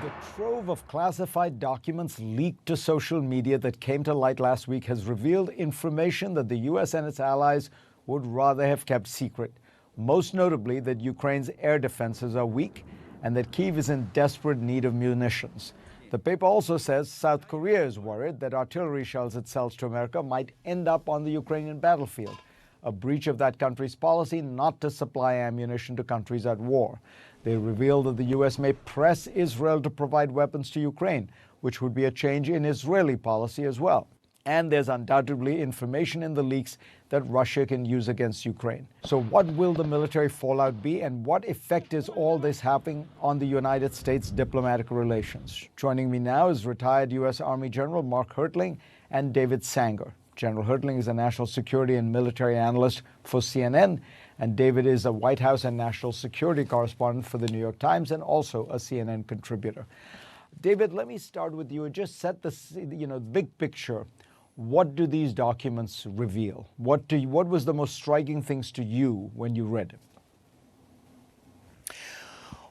The trove of classified documents leaked to social media that came to light last week has revealed information that the U.S. and its allies would rather have kept secret. Most notably, that Ukraine's air defenses are weak and that Kyiv is in desperate need of munitions. The paper also says South Korea is worried that artillery shells it sells to America might end up on the Ukrainian battlefield, a breach of that country's policy not to supply ammunition to countries at war. They revealed that the U.S. may press Israel to provide weapons to Ukraine, which would be a change in Israeli policy as well. And there's undoubtedly information in the leaks that Russia can use against Ukraine. So what will the military fallout be, and what effect is all this having on the United States diplomatic relations? Joining me now is retired U.S. Army General Mark Hertling and David Sanger. General Hertling is a national security and military analyst for CNN, and David is a White House and national security correspondent for the New York Times and also a CNN contributor. David, let me start with you and just set the big picture. What do these documents reveal? What was the most striking things to you when you read it?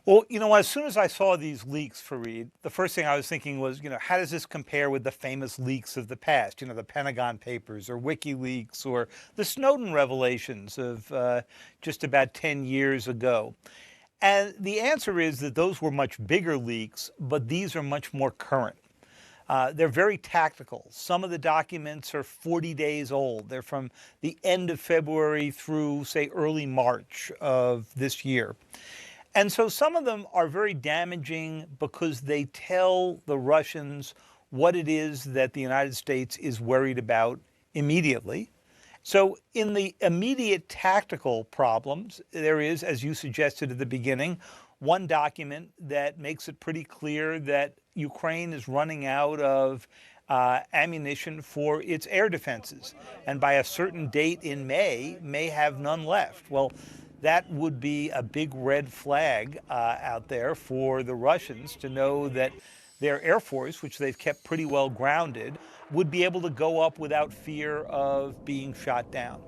Well, as soon as I saw these leaks, Fareed, the first thing I was thinking was, how does this compare with the famous leaks of the past? The Pentagon Papers or WikiLeaks or the Snowden revelations of just about 10 years ago. And the answer is that those were much bigger leaks, but these are much more current. They're very tactical. Some of the documents are 40 days old. They're from the end of February through, say, early March of this year. And so some of them are very damaging because they tell the Russians what it is that the United States is worried about immediately. So in the immediate tactical problems, there is, as you suggested at the beginning, one document that makes it pretty clear that Ukraine is running out of ammunition for its air defenses. And by a certain date in may have none left. Well, that would be a big red flag out there for the Russians to know that their Air Force, which they've kept pretty well grounded, would be able to go up without fear of being shot down.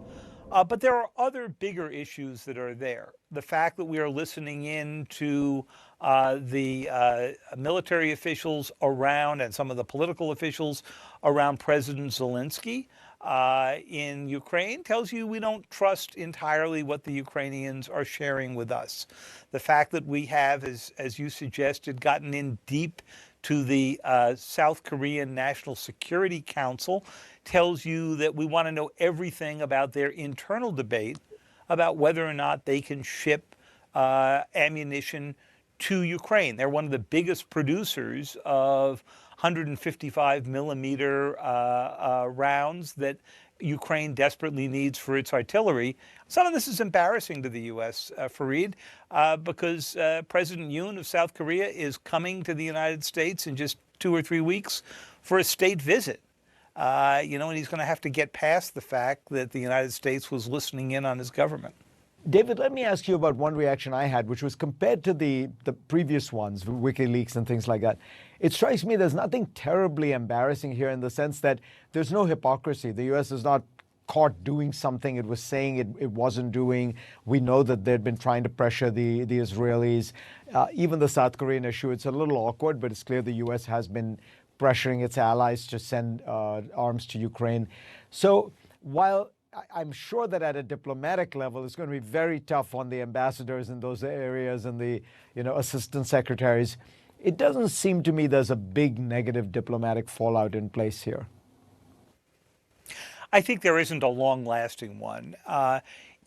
But there are other bigger issues that are there. The fact that we are listening in to the military officials around and some of the political officials around President Zelensky in Ukraine tells you we don't trust entirely what the Ukrainians are sharing with us. The fact that we have, as you suggested, gotten in deep to the South Korean National Security Council tells you that we want to know everything about their internal debate about whether or not they can ship ammunition to Ukraine. They're one of the biggest producers of 155 millimeter rounds that Ukraine desperately needs for its artillery. Some of this is embarrassing to the U.S., Fareed, because President Yoon of South Korea is coming to the United States in just 2 or 3 weeks for a state visit. And he's going to have to get past the fact that the United States was listening in on his government. David, let me ask you about one reaction I had, which was compared to the previous ones, WikiLeaks and things like that. It strikes me there's nothing terribly embarrassing here in the sense that there's no hypocrisy. The U.S. is not caught doing something it was saying it wasn't doing. We know that they'd been trying to pressure the Israelis. Even the South Korean issue, it's a little awkward, but it's clear the U.S. has been pressuring its allies to send arms to Ukraine. So while I'm sure that at a diplomatic level, it's going to be very tough on the ambassadors in those areas and the assistant secretaries, it doesn't seem to me there's a big negative diplomatic fallout in place here. I think there isn't a long-lasting one.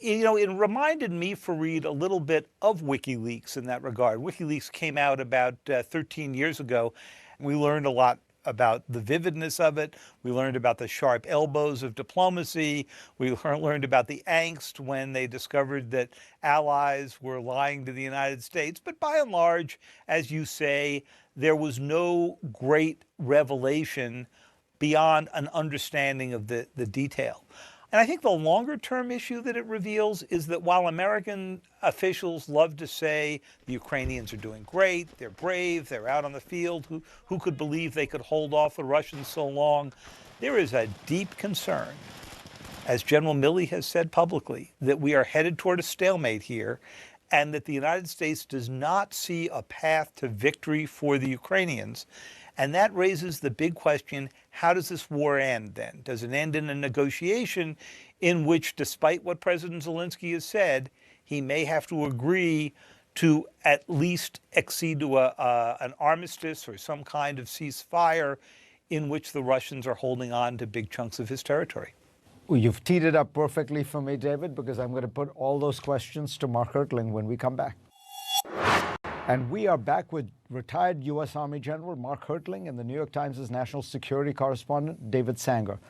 It reminded me, Fareed, a little bit of WikiLeaks in that regard. WikiLeaks came out about 13 years ago. We learned a lot about the vividness of it. We learned about the sharp elbows of diplomacy. We learned about the angst when they discovered that allies were lying to the United States. But by and large, as you say, there was no great revelation beyond an understanding of the detail. And I think the longer term issue that it reveals is that while American officials love to say the Ukrainians are doing great, they're brave, they're out on the field, who could believe they could hold off the Russians so long, there is a deep concern, as General Milley has said publicly, that we are headed toward a stalemate here and that the United States does not see a path to victory for the Ukrainians. And that raises the big question, how does this war end then? Does it end in a negotiation in which, despite what President Zelensky has said, he may have to agree to at least accede to an armistice or some kind of ceasefire in which the Russians are holding on to big chunks of his territory? Well, you've teed it up perfectly for me, David, because I'm going to put all those questions to Mark Hertling when we come back. And we are back with retired U.S. Army General Mark Hertling and the New York Times' national security correspondent, David Sanger.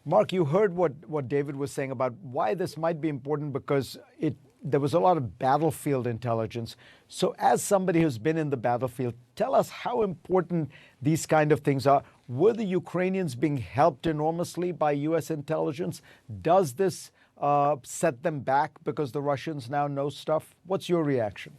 Mark, you heard what David was saying about why this might be important, because there was a lot of battlefield intelligence. So as somebody who's been in the battlefield, tell us how important these kind of things are. Were the Ukrainians being helped enormously by U.S. intelligence? Does this set them back because the Russians now know stuff? What's your reaction?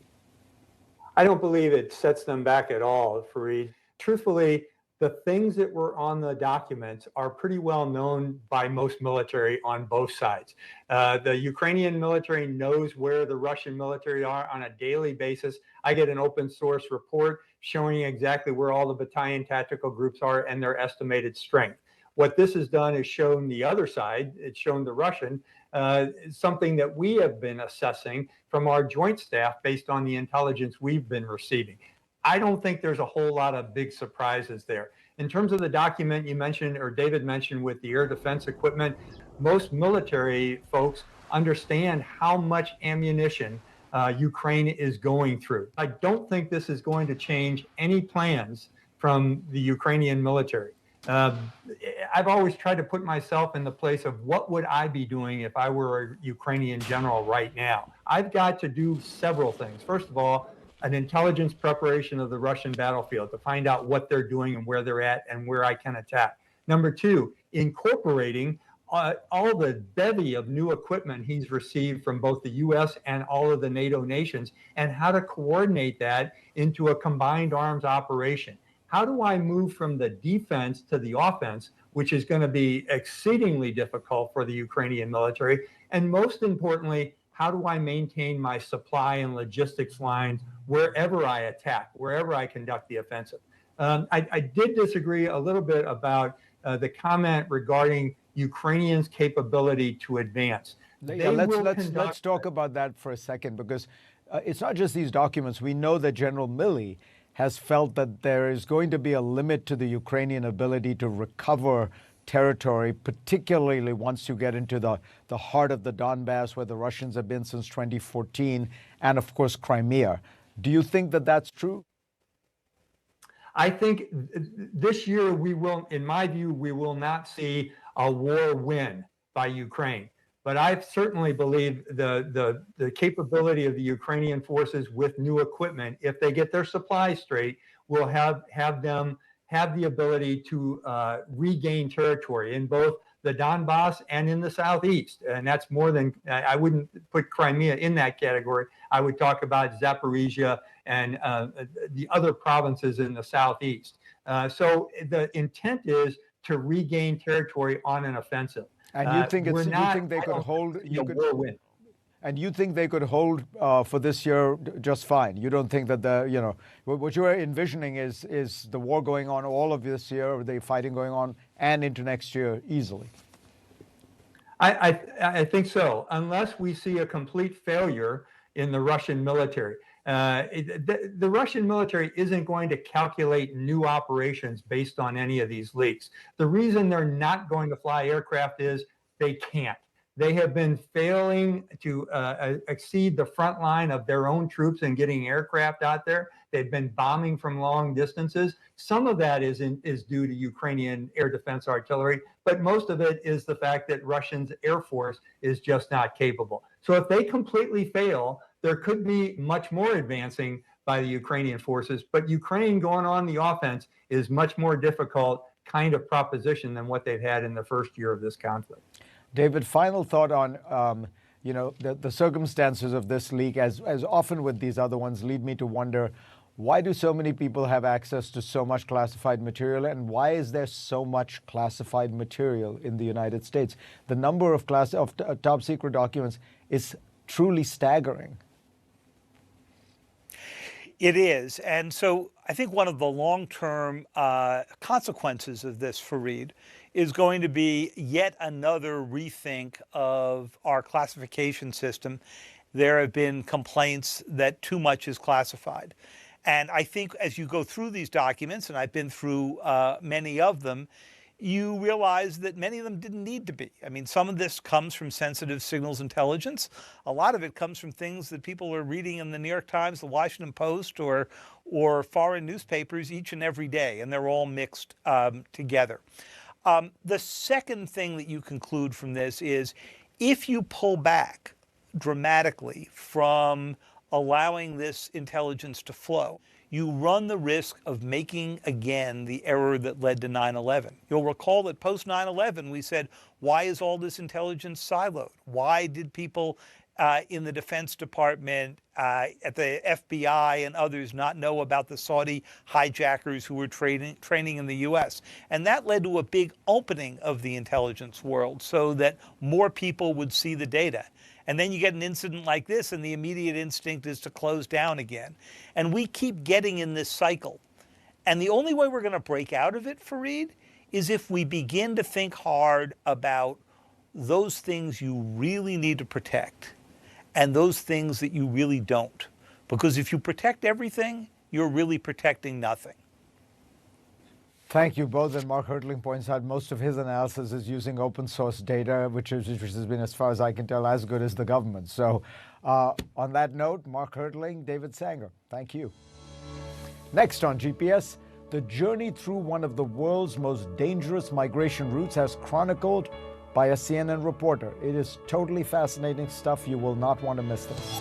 I don't believe it sets them back at all, Fareed. Truthfully, the things that were on the documents are pretty well known by most military on both sides. The Ukrainian military knows where the Russian military are on a daily basis. I get an open source report showing exactly where all the battalion tactical groups are and their estimated strength. What this has done is shown the other side, it's shown the Russian, something that we have been assessing from our joint staff based on the intelligence we've been receiving. I don't think there's a whole lot of big surprises there. In terms of the document you mentioned, or David mentioned, with the air defense equipment, most military folks understand how much ammunition Ukraine is going through. I don't think this is going to change any plans from the Ukrainian military. I've always tried to put myself in the place of what would I be doing if I were a Ukrainian general right now. I've got to do several things. First of all, an intelligence preparation of the Russian battlefield to find out what they're doing and where they're at and where I can attack. Number two, incorporating all the bevy of new equipment he's received from both the U.S. and all of the NATO nations, and how to coordinate that into a combined arms operation. How do I move from the defense to the offense, which is going to be exceedingly difficult for the Ukrainian military? And most importantly, how do I maintain my supply and logistics lines wherever I attack, wherever I conduct the offensive? I did disagree a little bit about the comment regarding Ukrainians' capability to advance. Yeah, let's talk about that for a second, because it's not just these documents. We know that General Milley has felt that there is going to be a limit to the Ukrainian ability to recover territory, particularly once you get into the heart of the Donbass, where the Russians have been since 2014, and of course Crimea. Do you think that that's true? I think this year we will, in my view, we will not see a war win by Ukraine. But I certainly believe the capability of the Ukrainian forces with new equipment, if they get their supply straight, will have them have the ability to regain territory in both the Donbass and in the southeast. And that's more than, I wouldn't put Crimea in that category. I would talk about Zaporizhia and the other provinces in the southeast. So the intent is to regain territory on an offensive. And you think they could hold? And you think they could hold for this year just fine? You don't think that what you're envisioning is the war going on all of this year, or the fighting going on, and into next year easily? I think so, unless we see a complete failure in the Russian military. The Russian military isn't going to calculate new operations based on any of these leaks. The reason they're not going to fly aircraft is they can't. They have been failing to exceed the front line of their own troops in getting aircraft out there. They've been bombing from long distances. Some of that is due to Ukrainian air defense artillery, but most of it is the fact that Russia's air force is just not capable. So if they completely fail, there could be much more advancing by the Ukrainian forces, but Ukraine going on the offense is much more difficult kind of proposition than what they've had in the first year of this conflict. David, final thought on the circumstances of this leak, as often with these other ones, lead me to wonder, why do so many people have access to so much classified material, and why is there so much classified material in the United States? The number of top secret documents is truly staggering. It is. And so I think one of the long-term consequences of this, Fareed, is going to be yet another rethink of our classification system. There have been complaints that too much is classified. And I think as you go through these documents, and I've been through many of them, you realize that many of them didn't need to be. I mean, some of this comes from sensitive signals intelligence. A lot of it comes from things that people are reading in the New York Times, the Washington Post, or foreign newspapers each and every day, and they're all mixed together. The second thing that you conclude from this is if you pull back dramatically from allowing this intelligence to flow, you run the risk of making again the error that led to 9/11. You'll recall that post 9/11, we said, why is all this intelligence siloed? Why did people in the Defense Department, at the FBI and others not know about the Saudi hijackers who were training in the US? And that led to a big opening of the intelligence world so that more people would see the data. And then you get an incident like this, and the immediate instinct is to close down again. And we keep getting in this cycle. And the only way we're going to break out of it, Fareed, is if we begin to think hard about those things you really need to protect and those things that you really don't. Because if you protect everything, you're really protecting nothing. Thank you both. And Mark Hertling points out most of his analysis is using open source data, which has been, as far as I can tell, as good as the government. So on that note, Mark Hertling, David Sanger, thank you. Next on GPS, the journey through one of the world's most dangerous migration routes as chronicled by a CNN reporter. It is totally fascinating stuff. You will not want to miss this.